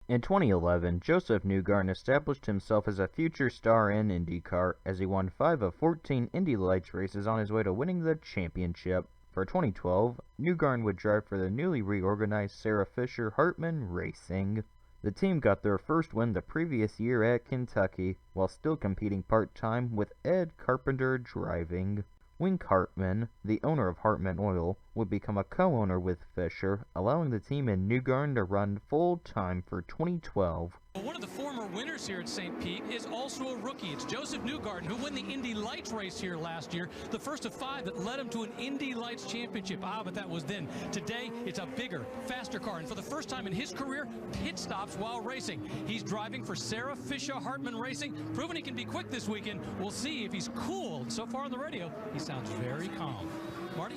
In 2011, Josef Newgarden established himself as a future star in IndyCar as he won 5 of 14 Indy Lights races on his way to winning the championship. For 2012, Newgarden would drive for the newly reorganized Sarah Fisher Hartman Racing. The team got their first win the previous year at Kentucky, while still competing part-time with Ed Carpenter driving. Wink Hartman, the owner of Hartman Oil, would become a co-owner with Fisher, allowing the team and Newgarden to run full-time for 2012. One of the former winners here at St. Pete is also a rookie. It's Josef Newgarden, who won the Indy Lights race here last year, the first of 5 that led him to an Indy Lights championship. But that was then. Today, it's a bigger, faster car, and for the first time in his career, pit stops while racing. He's driving for Sarah Fisher Hartman Racing, proving he can be quick this weekend. We'll see if he's cool. So far on the radio, he sounds very calm. Marty?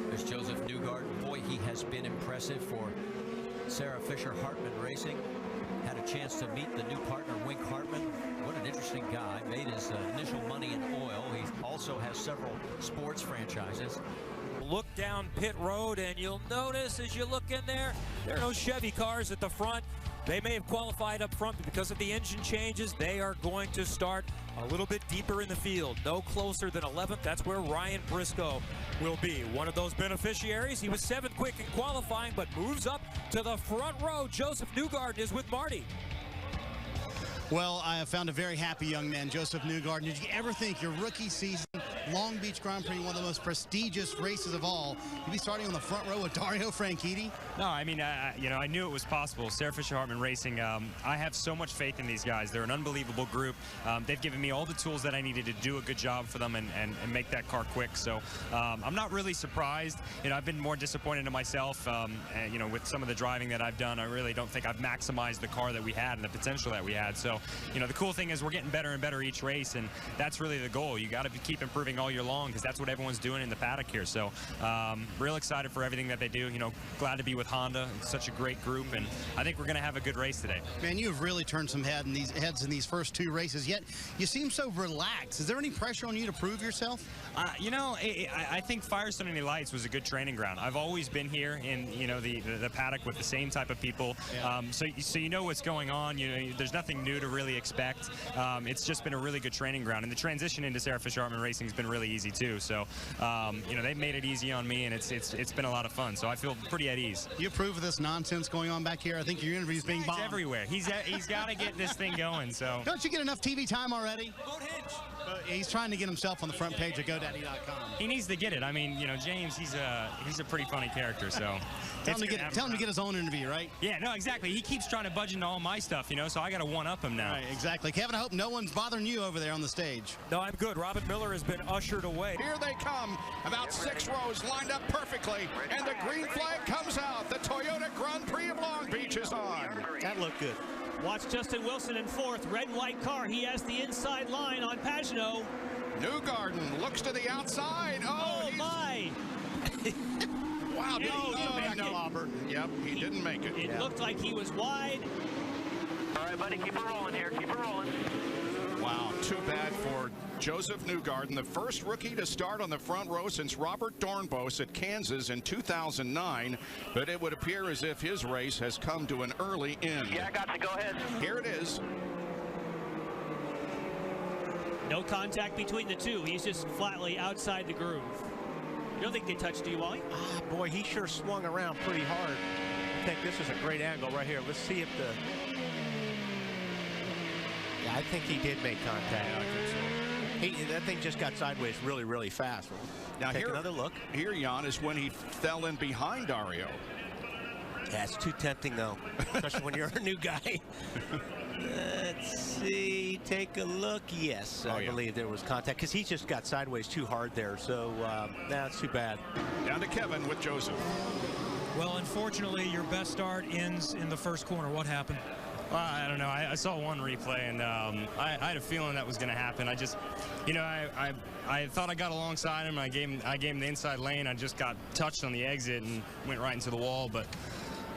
There's Josef Newgarden. Boy, he has been impressive for Sarah Fisher Hartman Racing. Had a chance to meet the new partner, Wink Hartman. What an interesting guy. Made his initial money in oil. He also has several sports franchises. Look down pit road and you'll notice as you look in there, there are no Chevy cars at the front. They may have qualified up front, but because of the engine changes, they are going to start a little bit deeper in the field. No closer than 11th. That's where Ryan Briscoe will be. One of those beneficiaries. He was 7th quick in qualifying, but moves up to the front row. Josef Newgarden is with Marty. Well, I have found a very happy young man, Josef Newgarden. Did you ever think your rookie season, Long Beach Grand Prix, one of the most prestigious races of all, you'd be starting on the front row with Dario Franchitti? No, I mean, I knew it was possible. Sarah Fisher Hartman Racing, I have so much faith in these guys. They're an unbelievable group. They've given me all the tools that I needed to do a good job for them and make that car quick. So I'm not really surprised. I've been more disappointed in myself, with some of the driving that I've done. I really don't think I've maximized the car that we had and the potential that we had. So, the cool thing is we're getting better and better each race, and that's really the goal. You got to keep improving all year long because that's what everyone's doing in the paddock here. So real excited for everything that they do. Glad to be with Honda. It's such a great group, and I think we're going to have a good race today. Man, you have really turned some heads in these first 2 races, yet you seem so relaxed. Is there any pressure on you to prove yourself? I think Firestone Indy Lights was a good training ground. I've always been here in the paddock with the same type of people. Yeah. So you know what's going on. There's nothing new to really expect. It's just been a really good training ground, and the transition into Sarah Fisher Hartman Racing has been really easy too. So they've made it easy on me, and it's been a lot of fun. So I feel pretty at ease. You approve of this nonsense going on back here? I think your interview's being bombed everywhere. He's got to get this thing going. So don't you get enough TV time already? Boat Hinch. He's trying to get himself on the front page of GoDaddy.com. He needs to get it. I mean, James, he's a pretty funny character. So tell him to get his own interview, right? Yeah, no, exactly. He keeps trying to budge into all my stuff, so I got to one-up him now. Right, exactly. Kevin, I hope no one's bothering you over there on the stage. No, I'm good. Robin Miller has been ushered away. Here they come, about 6 rows lined up perfectly, and the green flag comes out. The Toyota Grand Prix of Long Beach is on. That looked good. Watch Justin Wilson in 4th, red and white car. He has the inside line on Pagenaud. Newgarden looks to the outside. Oh my! Wow, did he make it? Yep, he didn't make it. It looked like he was wide. All right, buddy, keep it rolling here. Keep it rolling. Wow, too bad for Josef Newgarden, the first rookie to start on the front row since Robert Dornbos at Kansas in 2009. But it would appear as if his race has come to an early end. Yeah, I got you. Go ahead. Here it is. No contact between the two. He's just flatly outside the groove. You don't think they touched, do you, Wally? Boy, he sure swung around pretty hard. I think this is a great angle right here. Let's see if Yeah, I think he did make contact. Yeah, I think so. That thing just got sideways really, really fast. Now take another look. Here, Jan, is when he fell in behind Dario. Yeah, it's too tempting, though, especially when you're a new guy. Let's see, take a look. Yes, I believe there was contact because he just got sideways too hard there. So that's too bad. Down to Kevin with Josef. Well, unfortunately, your best start ends in the first corner. What happened? I don't know. I saw one replay, and I had a feeling that was going to happen. I just, I thought I got alongside him. I gave him the inside lane. I just got touched on the exit and went right into the wall. But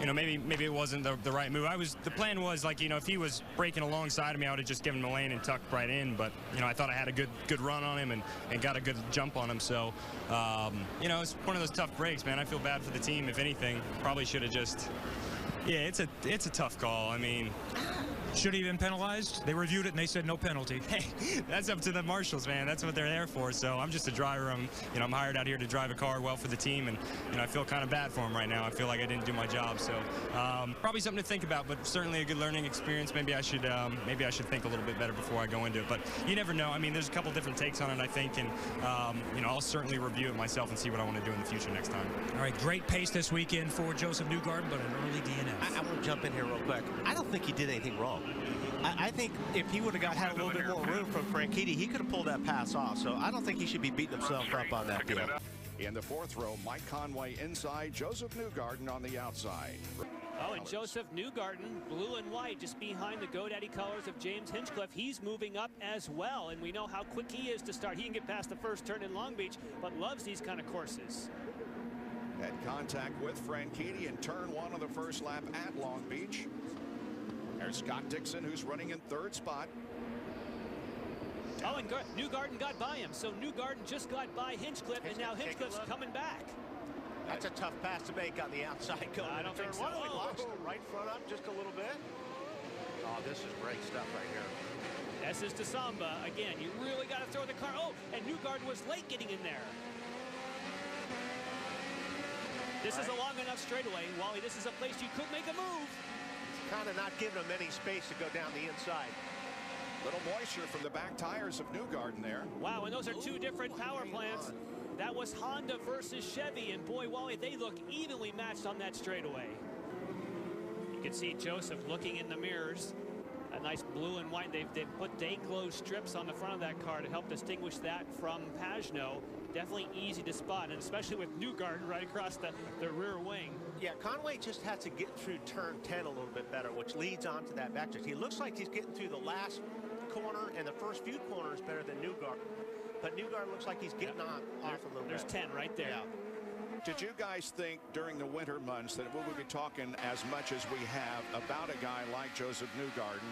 maybe it wasn't the right move. The plan was if he was breaking alongside of me, I would have just given him a lane and tucked right in. But I thought I had a good run on him and got a good jump on him. So it's one of those tough breaks, man. I feel bad for the team. If anything, probably should have just Yeah, it's a tough call. I mean, should he have been penalized? They reviewed it and they said no penalty. Hey, that's up to the marshals, man. That's what they're there for. So I'm just a driver. I'm hired out here to drive a car well for the team, and I feel kind of bad for him right now. I feel like I didn't do my job. So probably something to think about, but certainly a good learning experience. Maybe I should think a little bit better before I go into it. But you never know. I mean, there's a couple different takes on it, I think, and I'll certainly review it myself and see what I want to do in the future next time. All right, great pace this weekend for Josef Newgarden, but an early DNF. I want to jump in here real quick. I don't think he did anything wrong. I think if he would have had a little bit more room from Franchitti, he could have pulled that pass off. So I don't think he should be beating himself up on that deal. In the fourth row, Mike Conway inside, Josef Newgarden on the outside. Oh, and Josef Newgarden, blue and white, just behind the GoDaddy colors of James Hinchcliffe. He's moving up as well, and we know how quick he is to start. He can get past the first turn in Long Beach, but loves these kind of courses. Had contact with Franchitti in turn one of the first lap at Long Beach. There's Scott Dixon, who's running in third spot. Oh, and Newgarden got by him. So Newgarden just got by Hinchcliffe, and now Hinchcliffe's coming back. That's a tough pass to make on the outside going. I don't think so. Right front up just a little bit. Oh, this is great stuff right here. This is to Samba. Again, you really got to throw the car. Oh, and Newgarden was late getting in there. This is a long enough straightaway. Wally, this is a place you could make a move. Kind of not giving him any space to go down the inside. Little moisture from the back tires of Newgarden there. Wow, and those are two different power plants. That was Honda versus Chevy, and boy, Wally, they look evenly matched on that straightaway. You can see Josef looking in the mirrors. A nice blue and white. They've put day glow strips on the front of that car to help distinguish that from Pagenaud. Definitely easy to spot, and especially with Newgarden right across the rear wing. Yeah, Conway just had to get through turn 10 a little bit better, which leads on to that backstretch. He looks like he's getting through the last corner and the first few corners better than Newgarden. But Newgarden looks like he's getting off a little bit. There's 10 right there. Yeah. Did you guys think during the winter months that we would be talking as much as we have about a guy like Josef Newgarden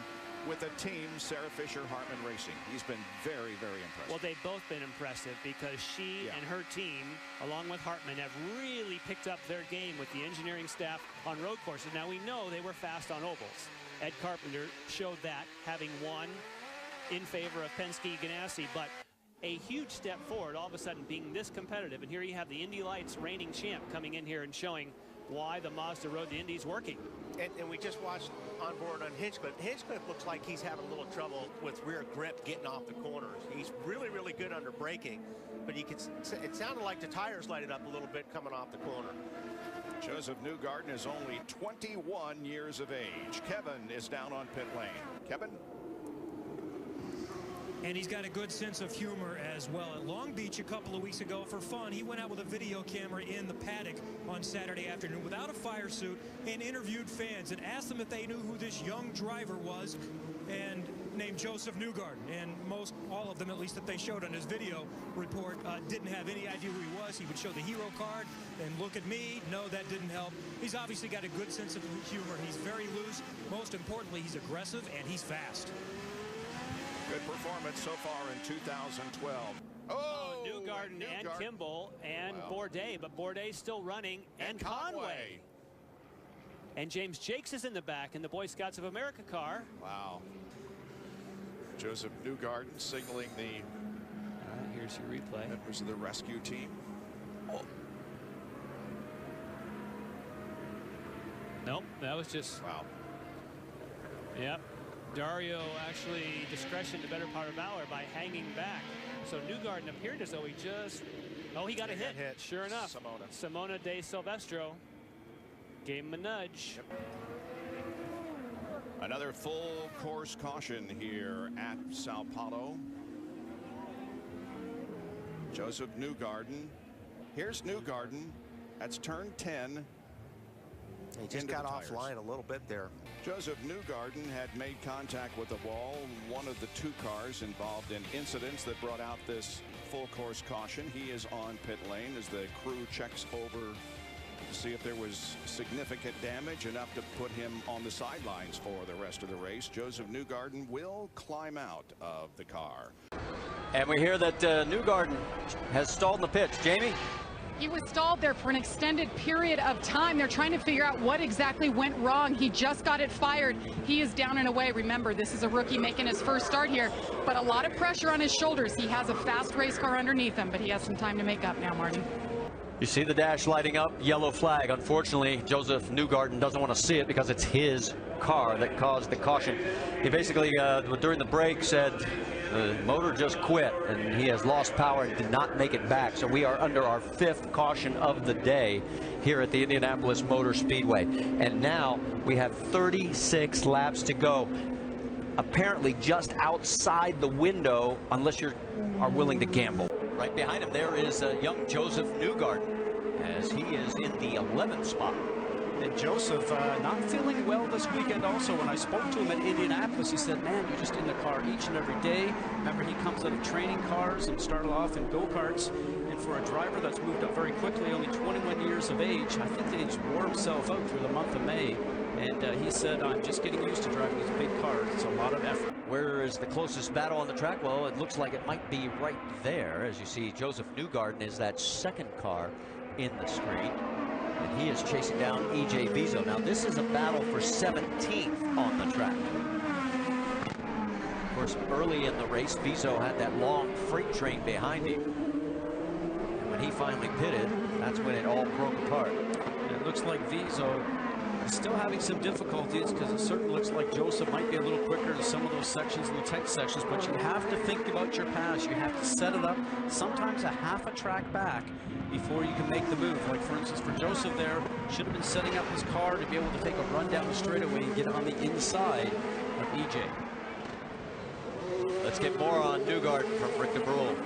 with a team, Sarah Fisher Hartman Racing? He's been very, very impressive. Well, they've both been impressive because she and her team, along with Hartman, have really picked up their game with the engineering staff on road courses. Now, we know they were fast on ovals. Ed Carpenter showed that, having won in favor of Penske Ganassi, but a huge step forward, all of a sudden being this competitive. And here you have the Indy Lights reigning champ coming in here and showing why the Mazda Road to Indy is working. And we just watched on board on Hinchcliffe. Hinchcliffe looks like he's having a little trouble with rear grip getting off the corners. He's really, really good under braking, but you can. It sounded like the tires lighted up a little bit coming off the corner. Josef Newgarden is only 21 years of age. Kevin is down on pit lane. Kevin? And he's got a good sense of humor as well. At Long Beach a couple of weeks ago, for fun, he went out with a video camera in the paddock on Saturday afternoon without a fire suit and interviewed fans and asked them if they knew who this young driver was, and named Josef Newgarden. And all of them, at least that they showed on his video report, didn't have any idea who he was. He would show the hero card and look at me. No, that didn't help. He's obviously got a good sense of humor. He's very loose. Most importantly, he's aggressive and he's fast. Good performance so far in 2012. Oh, Newgarden and Kimball and Bourdais, but Bourdais still running, and Conway. And James Jakes is in the back in the Boy Scouts of America car. Wow. Josef Newgarden signaling the here's your replay. members of the rescue team. Oh. Nope, that was just... Wow. Yep. Dario actually discretion the better part of valor by hanging back. So Newgarden appeared as though he just... Oh, he got a hit. Sure enough. Simona de Silvestro gave him a nudge. Yep. Another full course caution here at Sao Paulo. Josef Newgarden. Here's Newgarden. That's turn 10. He just got offline a little bit there. Josef Newgarden had made contact with the wall, one of the two cars involved in incidents that brought out this full course caution. He is on pit lane as the crew checks over to see if there was significant damage, enough to put him on the sidelines for the rest of the race. Josef Newgarden will climb out of the car. And we hear that Newgarden has stalled in the pits. Jamie? He was stalled there for an extended period of time. They're trying to figure out what exactly went wrong. He just got it fired. He is down and away. Remember, this is a rookie making his first start here, but a lot of pressure on his shoulders. He has a fast race car underneath him, but he has some time to make up now, Marty. You see the dash lighting up, yellow flag. Unfortunately, Josef Newgarden doesn't want to see it because it's his car that caused the caution. He basically, during the break, said the motor just quit and he has lost power and did not make it back. So we are under our 5th caution of the day here at the Indianapolis Motor Speedway. And now we have 36 laps to go. Apparently just outside the window, unless you are willing to gamble. Right behind him there is young Josef Newgarden, as he is in the 11th spot. And Josef not feeling well this weekend also. When I spoke to him at Indianapolis, he said, man, you're just in the car each and every day. Remember, he comes out of training cars and started off in go-karts. And for a driver that's moved up very quickly, only 21 years of age, I think that he's wore himself out through the month of May. And he said, I'm just getting used to driving these big cars. It's a lot of effort. Where is the closest battle on the track? Well, it looks like it might be right there. As you see, Josef Newgarden is that second car in the screen. And he is chasing down E.J. Vizo. Now, this is a battle for 17th on the track. Of course, early in the race, Vizo had that long freight train behind him. And when he finally pitted, that's when it all broke apart. And it looks like Vizo is still having some difficulties because it certainly looks like Josef might be a little quicker in some of those sections, in the tight sections, but you have to think about your pass. You have to set it up sometimes a half a track back before you can make the move. Like, for instance, for Josef there, should have been setting up his car to be able to take a run down the straightaway and get on the inside of EJ. Let's get more on Newgarden from Rick DeBrule.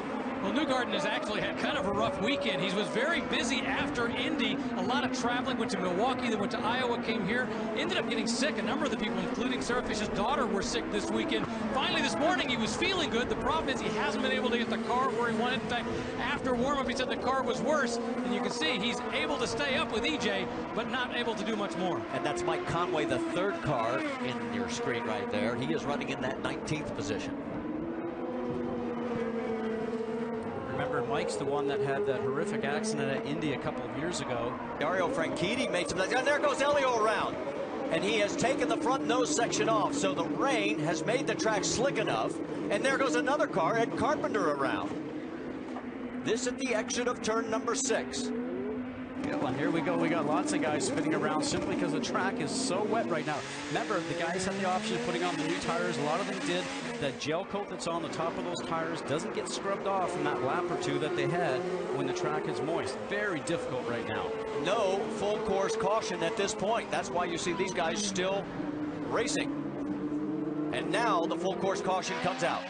Well, Newgarden has actually had kind of a rough weekend. He was very busy after Indy. A lot of traveling, went to Milwaukee, then went to Iowa, came here, ended up getting sick. A number of the people, including Sarah Fisher's daughter, were sick this weekend. Finally, this morning, he was feeling good. The problem is he hasn't been able to get the car where he wanted. In fact, after warm-up, he said the car was worse. And you can see he's able to stay up with EJ, but not able to do much more. And that's Mike Conway, the 3rd car in your screen right there. He is running in that 19th position. Remember, Mike's the one that had that horrific accident at Indy a couple of years ago. Dario Franchitti made some, and there goes Elio around. And he has taken the front nose section off, so the rain has made the track slick enough. And there goes another car, Ed Carpenter, around. This at the exit of turn number 6. Well, and here we go. We got lots of guys spinning around simply because the track is so wet right now. Remember, the guys had the option of putting on the new tires. A lot of them did. That gel coat that's on the top of those tires doesn't get scrubbed off from that lap or two that they had when the track is moist. Very difficult right now. No full course caution at this point. That's why you see these guys still racing. And now the full course caution comes out.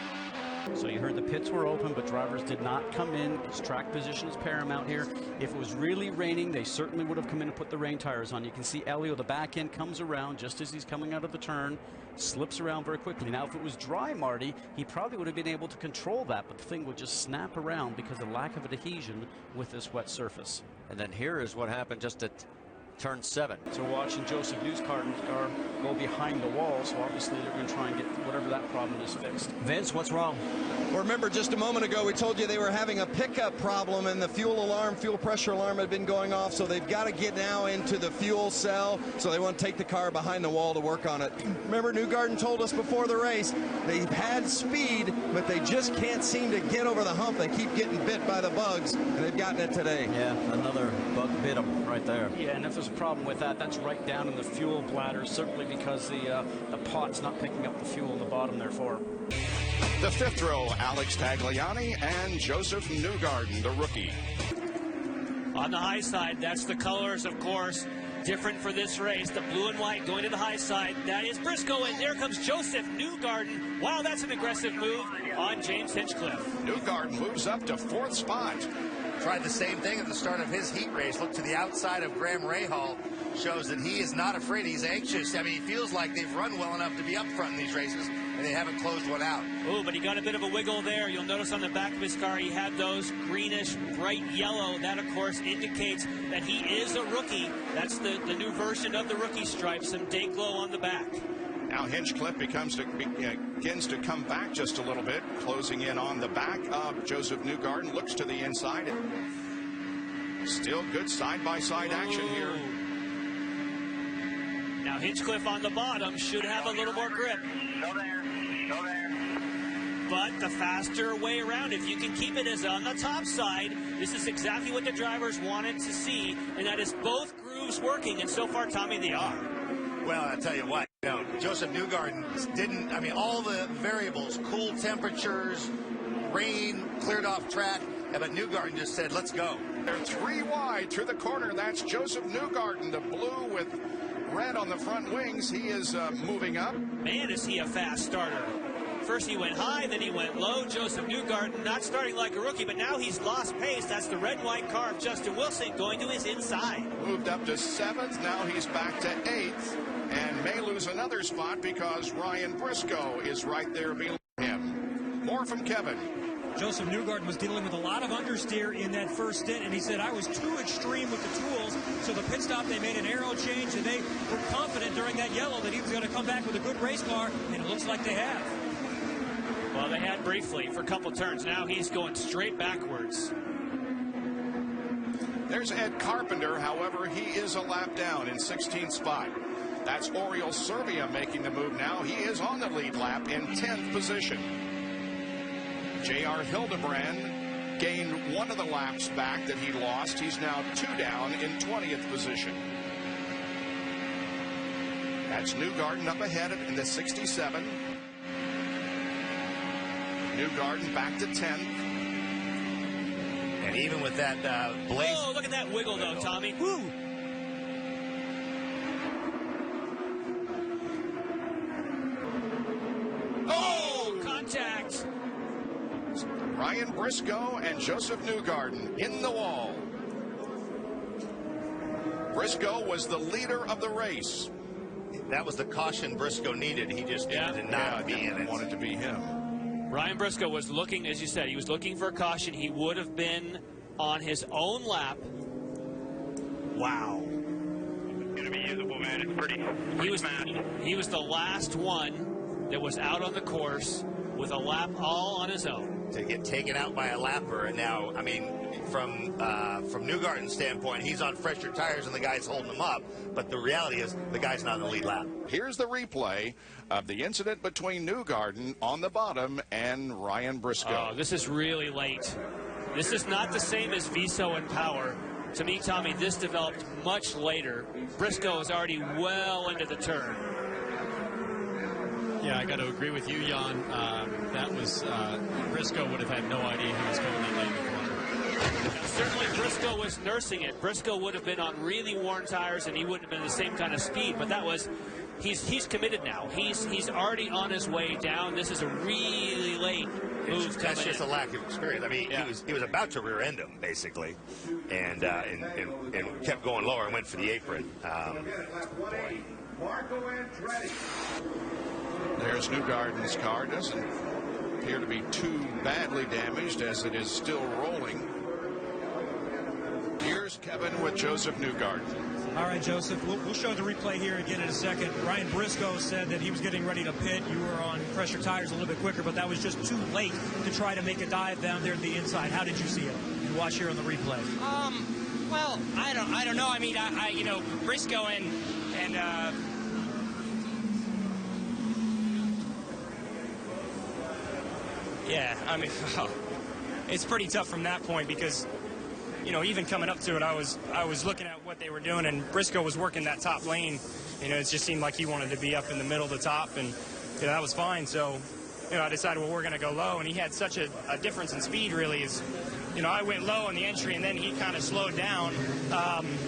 So you heard the pits were open, but drivers did not come in because track position is paramount here. If it was really raining, they certainly would have come in and put the rain tires on. You can see Elio, the back end, comes around just as he's coming out of the turn, slips around very quickly. Now, if it was dry, Marty, he probably would have been able to control that, but the thing would just snap around because of lack of adhesion with this wet surface. And then here is what happened just at turn 7. So watching Josef Newgarden's car go behind the wall, so obviously they're going to try and get whatever that problem is fixed. Vince, what's wrong? Well, remember, just a moment ago we told you they were having a pickup problem and the fuel pressure alarm had been going off, so they've got to get now into the fuel cell, so they want to take the car behind the wall to work on it. Remember, Newgarden told us before the race they've had speed, but they just can't seem to get over the hump. They keep getting bit by the bugs, and they've gotten it today. Yeah, another bug bit them right there. Yeah, and if there's a problem with that, that's right down in the fuel bladder, certainly because the pot's not picking up the fuel in the bottom there for them. The 5th row, Alex Tagliani and Josef Newgarden, the rookie. On the high side, that's the colors, of course, different for this race. The blue and white going to the high side. That is Briscoe, and there comes Josef Newgarden. Wow, that's an aggressive move on James Hinchcliffe. Newgarden moves up to 4th spot. Tried the same thing at the start of his heat race. Look to the outside of Graham Rahal. Shows that he is not afraid. He's anxious. I mean, he feels like they've run well enough to be up front in these races, and they haven't closed one out. Oh, but he got a bit of a wiggle there. You'll notice on the back of his car, he had those greenish, bright yellow. That, of course, indicates that he is a rookie. That's the new version of the rookie stripe. Some day glow on the back. Now Hinchcliffe begins to come back just a little bit, closing in on the back of Josef Newgarden. Looks to the inside. Still good side-by-side action here. Now Hinchcliffe on the bottom should have a little more grip. Go there. Go there. But the faster way around, if you can keep it as on the top side, this is exactly what the drivers wanted to see, and that is both grooves working, and so far, Tommy, they are. Well, I'll tell you what, Josef Newgarden didn't, all the variables, cool temperatures, rain, cleared off track, but Newgarden just said, let's go. They're 3 wide through the corner. That's Josef Newgarden, the blue with red on the front wings. He is moving up. Man, is he a fast starter. First he went high, then he went low. Josef Newgarden not starting like a rookie, but now he's lost pace. That's the red and white car of Justin Wilson going to his inside. Moved up to 7th. Now he's back to 8th and may lose another spot because Ryan Briscoe is right there below him. More from Kevin. Josef Newgarden was dealing with a lot of understeer in that first stint, and he said, I was too extreme with the tools. So the pit stop, they made an aero change, and they were confident during that yellow that he was going to come back with a good race car, and it looks like they have. Well, they had briefly for a couple turns. Now he's going straight backwards. There's Ed Carpenter. However, he is a lap down in 16th spot. That's Oriol Servia making the move now. He is on the lead lap in 10th position. J.R. Hildebrand gained one of the laps back that he lost. He's now 2 down in 20th position. That's Newgarden up ahead in the 67. Newgarden back to 10th. And even with that blaze. Oh, look at that wiggle, though, Tommy. Woo! Oh, contact. Ryan Briscoe and Josef Newgarden in the wall. Briscoe was the leader of the race. That was the caution Briscoe needed. He just did not be in it. Wanted to be him. Ryan Briscoe was looking, as you said, he was looking for a caution. He would have been on his own lap. Wow. It's going to be usable, man. It's pretty smashed. He was the last one that was out on the course with a lap all on his own. To get taken out by a lapper, and now, from Newgarden's standpoint, he's on fresher tires and the guy's holding him up, but the reality is the guy's not in the lead lap. Here's the replay of the incident between Newgarden on the bottom and Ryan Briscoe. Oh, this is really late. This is not the same as Viso and Power. To me, Tommy, this developed much later. Briscoe is already well into the turn. Yeah, I got to agree with you, Jan. That was Briscoe would have had no idea he was coming that late in the corner. Certainly Briscoe was nursing it. Briscoe would have been on really worn tires, and he wouldn't have been the same kind of speed. But that was, he's committed now. He's already on his way down. This is a really late move. That's just a lack of experience. He was about to rear end him basically, and kept going lower and went for the apron. There's Newgarden's car. Doesn't appear to be too badly damaged as it is still rolling. Here's Kevin with Josef Newgarden. All right, Joseph, we'll show the replay here again in a second. Ryan Briscoe said that he was getting ready to pit. You were on pressure tires a little bit quicker, but that was just too late to try to make a dive down there to the inside. How did you see it? You watch here on the replay. Well, I don't know. Briscoe and yeah, it's pretty tough from that point because, even coming up to it, I was looking at what they were doing, and Briscoe was working that top lane. It just seemed like he wanted to be up in the middle of the top, and that was fine. So, I decided, well, we're going to go low, and he had such a difference in speed, really. I went low on the entry, and then he kind of slowed down,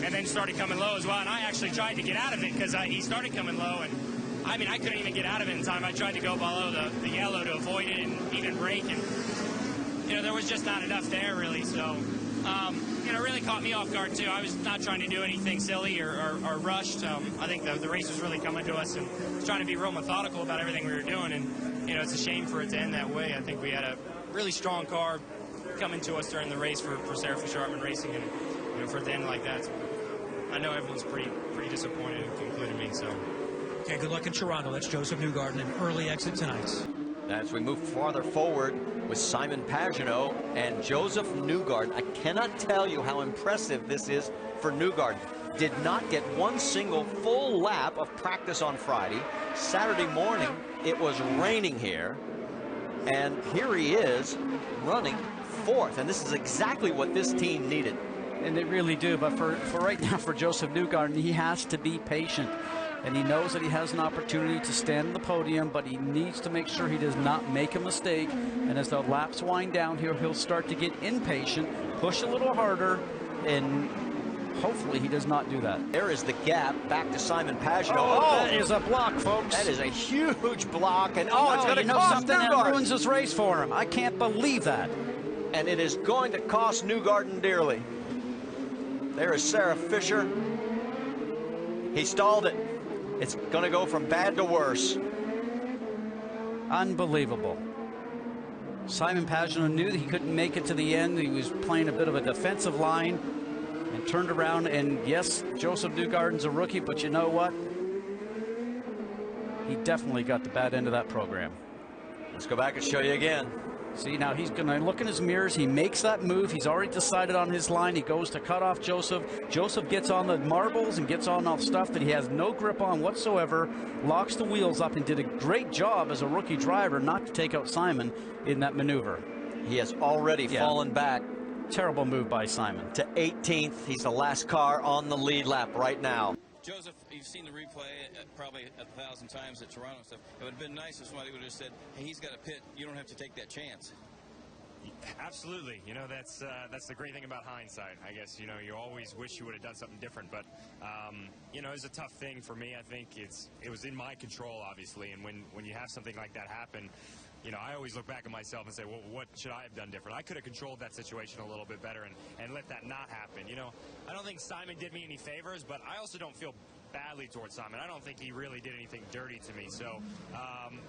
and then started coming low as well. And I actually tried to get out of it because he started coming low, and I couldn't even get out of it in time. I tried to go below the yellow to avoid it and even brake, and there was just not enough there, really. So, it really caught me off guard, too. I was not trying to do anything silly or rushed. I think the race was really coming to us, and was trying to be real methodical about everything we were doing. And, it's a shame for it to end that way. I think we had a really strong car coming to us during the race for Sarah Fisher-Hartman Racing, and, for it to end like that. So I know everyone's pretty disappointed, including me, so. Okay, good luck in Toronto. That's Josef Newgarden, an early exit tonight. As we move farther forward, with Simon Pagenaud and Josef Newgarden. I cannot tell you how impressive this is for Newgarden. Did not get one single full lap of practice on Friday. Saturday morning, it was raining here. And here he is running fourth. And this is exactly what this team needed. And they really do. But for right now, for Josef Newgarden, he has to be patient. And he knows that he has an opportunity to stand on the podium, but he needs to make sure he does not make a mistake. And as the laps wind down here, he'll start to get impatient, push a little harder, and hopefully he does not do that. There is the gap back to Simon Pagenaud. Oh, that is a block, folks. That is a huge block. And it's going to know cost something Newgarden. that ruins this race for him. I can't believe that. And it is going to cost Newgarden dearly. There is Sarah Fisher. He stalled it. It's going to go from bad to worse. Unbelievable. Simon Pagenaud knew that he couldn't make it to the end. He was playing a bit of a defensive line and turned around. And yes, Josef Newgarden's a rookie, but you know what? He definitely got the bad end of that program. Let's go back and show you again. See, now he's going to look in his mirrors. He makes that move. He's already decided on his line. He goes to cut off Josef. Josef gets on the marbles and gets on all stuff that he has no grip on whatsoever, locks the wheels up, and did a great job as a rookie driver not to take out Simon in that maneuver. He has already fallen back. Terrible move by Simon. To 18th. He's the last car on the lead lap right now. Josef, you've seen the replay probably 1,000 times at Toronto and stuff. It would have been nice if somebody would have said, hey, he's got a pit. You don't have to take that chance. Absolutely. You know, that's the great thing about hindsight. I guess, you know, you always wish you would have done something different. But, you know, it's a tough thing for me. I think it was in my control, obviously. And when you have something like that happen, you know, I always look back at myself and say, well, what should I have done different? I could have controlled that situation a little bit better and let that not happen. You know, I don't think Simon did me any favors, but I also don't feel badly towards Simon. I don't think he really did anything dirty to me. So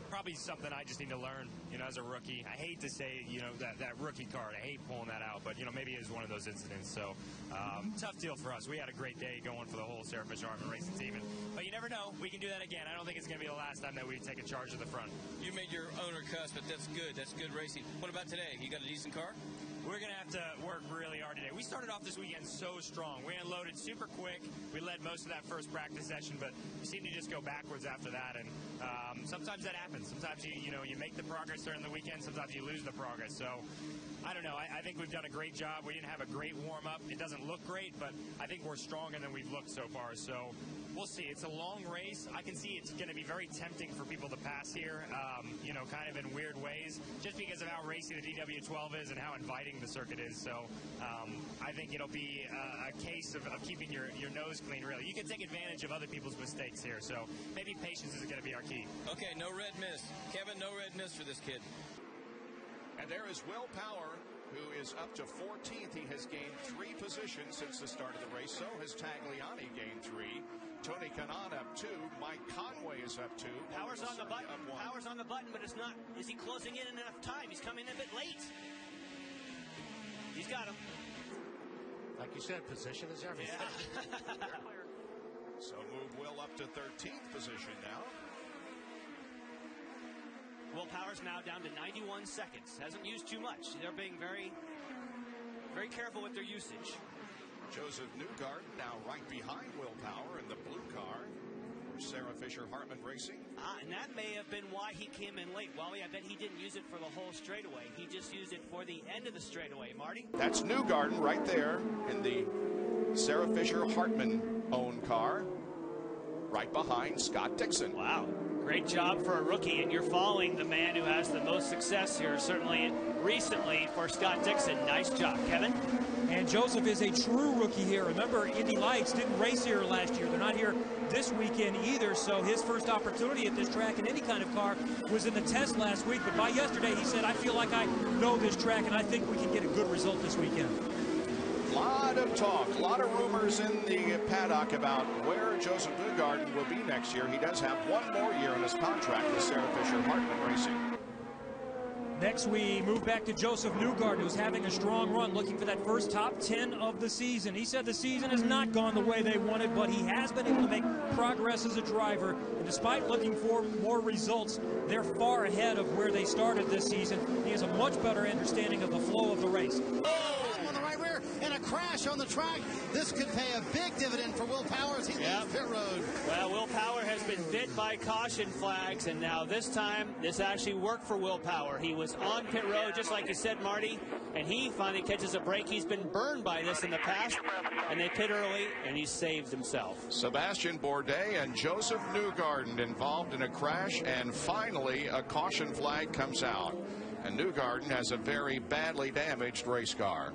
probably something I just need to learn, you know, as a rookie. I hate to say, you know, that rookie card. I hate pulling that out, but, you know, maybe it is one of those incidents. So tough deal for us. We had a great day going for the whole Sarah Fisher Hartman racing team. But you never know. We can do that again. I don't think it's going to be the last time that we take a charge of the front. You made your owner cuss, but that's good. That's good racing. What about today? You got a decent car? We're going to have to work really hard today. We started off this weekend so strong. We unloaded super quick. We led most of that first practice session, but we seemed to just go backwards after that. And sometimes that happens. Sometimes you make the progress during the weekend. Sometimes you lose the progress. So I don't know. I think we've done a great job. We didn't have a great warm-up. It doesn't look great, but I think we're stronger than we've looked so far. So we'll see. It's a long race. I can see it's going to be very tempting for people to pass here, you know, kind of in weird ways, just because of how racy the DW12 is and how inviting the circuit is. So I think it'll be a case of keeping your nose clean, really. You can take advantage of other people's mistakes here. So maybe patience is going to be our key. Okay, no red miss. Kevin, no red miss for this kid. And there is Will Power, who is up to 14th. He has gained 3 positions since the start of the race. So has Tagliani gained 3. Tony Kanaan up 2. Mike Conway is up 2. Power's on the button. Power's on the button, but it's not. Is he closing in enough time? He's coming in a bit late. He's got him. Like you said, position is everything. Yeah. So move Will up to 13th position now. Will Power's now down to 91 seconds. Hasn't used too much. They're being very, very careful with their usage. Josef Newgarden now right behind Will Power in the blue car. Sarah Fisher Hartman Racing. And that may have been why he came in late. Wally, I bet he didn't use it for the whole straightaway. He just used it for the end of the straightaway, Marty. That's Newgarden right there in the Sarah Fisher Hartman owned car, right behind Scott Dixon. Wow. Great job for a rookie, and you're following the man who has the most success here, certainly recently, for Scott Dixon. Nice job, Kevin. And Josef is a true rookie here. Remember, Indy Lights didn't race here last year. They're not here this weekend either, so his first opportunity at this track in any kind of car was in the test last week. But by yesterday, he said, I feel like I know this track, and I think we can get a good result this weekend. A lot of talk, a lot of rumors in the paddock about where Josef Newgarden will be next year. He does have one more year in his contract with Sarah Fisher Hartman Racing. Next, we move back to Josef Newgarden, who's having a strong run, looking for that first top 10 of the season. He said the season has not gone the way they wanted, but he has been able to make progress as a driver. And despite looking for more results, they're far ahead of where they started this season. He has a much better understanding of the flow of the race. On the right rear, and a crash on the track. This could pay a big dividend for Will Power as he leaves pit road. Well, Will Power has been bit by caution flags, and now this time, this actually worked for Will Power. He was on pit road, just like you said, Marty, and he finally catches a break. He's been burned by this in the past, and they pit early, and he saved himself. Sebastian Bourdais and Josef Newgarden involved in a crash, and finally a caution flag comes out. And Newgarden has a very badly damaged race car.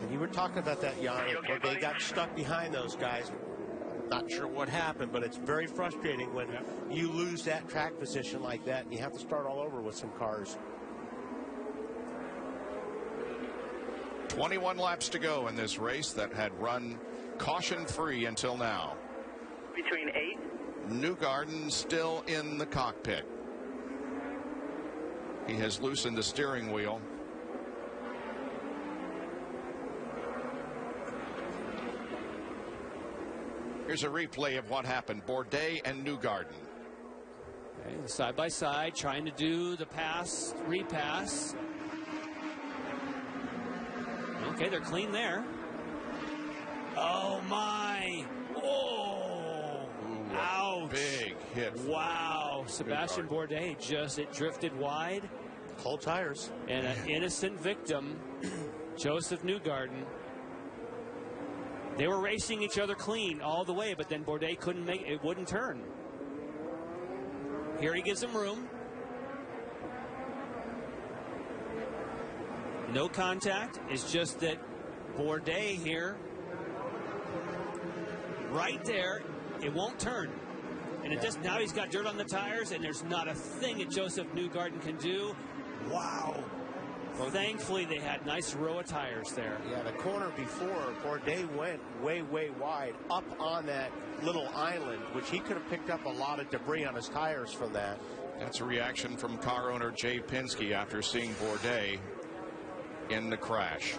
And you were talking about that, Jan. They got stuck behind those guys. Not sure what happened, but it's very frustrating when you lose that track position like that and you have to start all over with some cars. 21 laps to go in this race that had run caution-free until now. Between 8. Newgarden still in the cockpit. He has loosened the steering wheel. Here's a replay of what happened. Bourdais and Newgarden. Okay, side by side, trying to do the pass, repass. Okay, they're clean there. Oh my! Oh! Ooh, ouch! Big hit. Wow! Sebastian Bourdais it drifted wide. Cold tires. And an innocent victim, Josef Newgarden. They were racing each other clean all the way, but then Bourdais couldn't make it, wouldn't turn. Here he gives him room. No contact. It's just that Bourdais here, right there, it won't turn. And it just, now he's got dirt on the tires, and there's not a thing that Josef Newgarden can do. Wow. Well, thankfully, they had nice row of tires there. Yeah, the corner before, Bourdais went way, way wide up on that little island, which he could have picked up a lot of debris on his tires from that. That's a reaction from car owner Jay Penske after seeing Bourdais in the crash.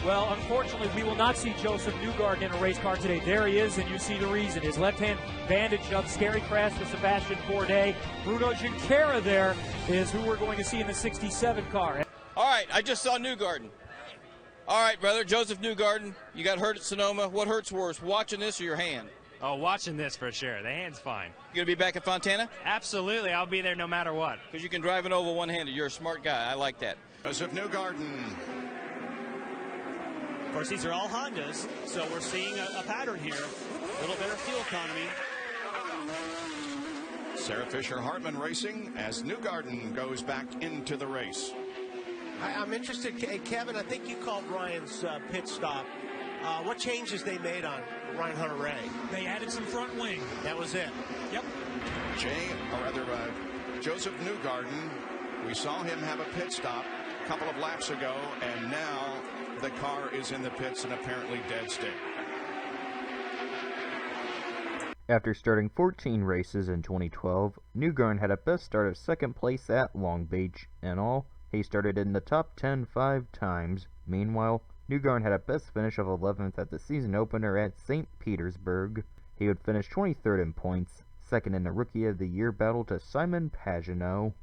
Well, unfortunately, we will not see Josef Newgarden in a race car today. There he is, and you see the reason. His left hand bandaged up, scary crash with Sebastian Bourdais. Bruno Junqueira there is who we're going to see in the 67 car. All right, I just saw Newgarden. All right, brother, Josef Newgarden, you got hurt at Sonoma. What hurts worse, watching this or your hand? Oh, watching this for sure. The hand's fine. You going to be back at Fontana? Absolutely. I'll be there no matter what. Because you can drive an oval one-handed. You're a smart guy. I like that. Josef Newgarden. Of course, these are all Hondas, so we're seeing a pattern here. A little better fuel economy. Sarah Fisher Hartman racing as Newgarden goes back into the race. I'm interested, Kevin, I think you called Ryan's pit stop. What changes they made on Ryan Hunter-Ray? They added some front wing. That was it. Yep. Josef Newgarden, we saw him have a pit stop a couple of laps ago, and now the car is in the pits and apparently dead stick. After starting 14 races in 2012, Newgarden had a best start of second place at Long Beach. In all, he started in the top 10 5 times. Meanwhile, Newgarden had a best finish of 11th at the season opener at St. Petersburg. He would finish 23rd in points, second in the Rookie of the Year battle to Simon Pagenaud.